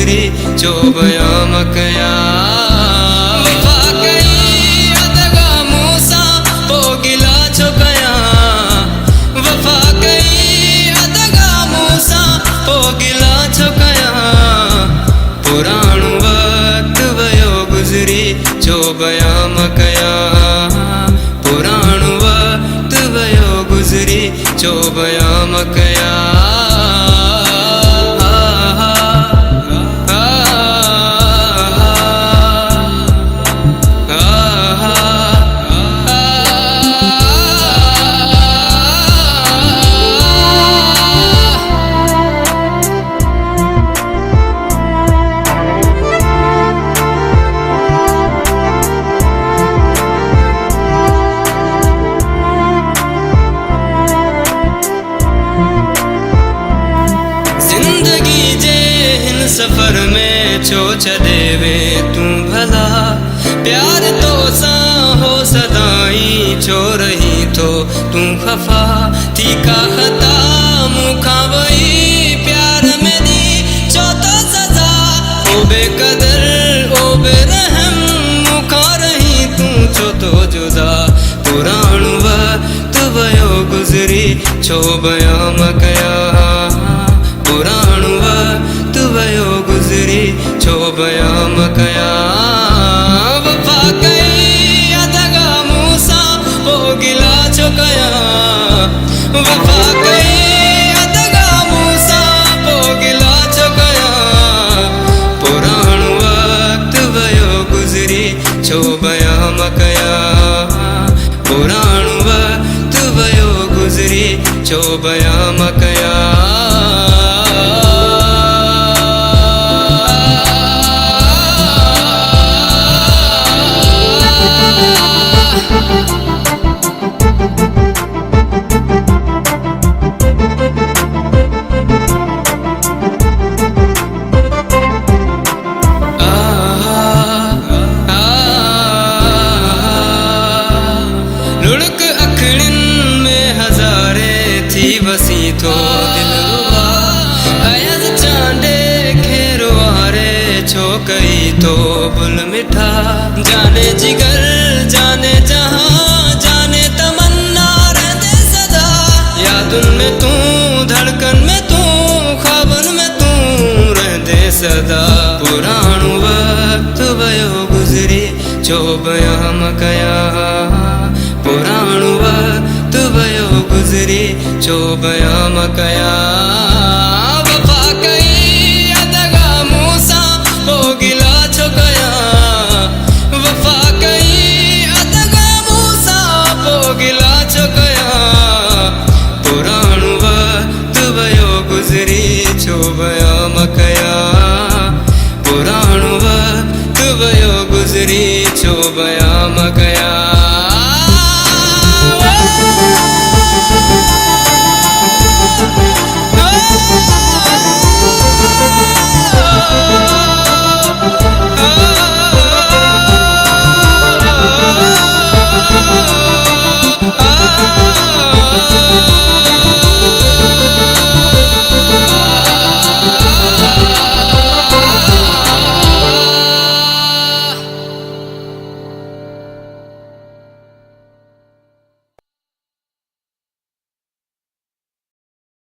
गुजरी जो बयां मकया वफा कई अदगा मूसा पोगिला चुकया वफा कई अदगा मूसा पोगिला चुकया पुराणो वक्त वयो गुजरी जो बयां मकया पुराणो वक्त वयो गुजरी जो बयां मकया सफर में छो छदेवे तू भला प्यार तो सा हो सदाई छो रही तो तू खफा थी का खता मुखा वही प्यार में दी छो तो सजा ओ बेकदर ओ बेरहम मुखा रही तू छो तो जुदा पुराणो वक्त वयो गुजरी छो बयां मकया पुराणो वक्त वयो गुजरी छो बयां मकया वफा कई अदगा मूसा पोगिला चुकया वफा कई अदगा मूसा पोगिला चुकया पुराणो वक्त वयो गुजरी छो बयां मकया पुराणो वक्त वयो गुजरी छो बयां मकया लुढ़क अखड़िन में हजारे थी वसी तो दिल रुबा अयज चांदे खेरवारे छो कई तो बुल मिठा जाने जिगर जाने जहां जाने तमन्ना रहते सदा यादुन में तू धड़कन में तू ख्वाबन में तू रहते सदा पुराणो वक्त वयो गुजरी छो बयां मकया पुराणो वक्त वयो गुजरी छो बयां मकया वफा कई अदगा मूसा पोगिला चुकया वफा कई अदगा मूसा पोगिला चुकया पुराणो वक्त वयो गुजरी छो बयां मकया पुराणो वक्त वयो गुजरी छो बयां मकया।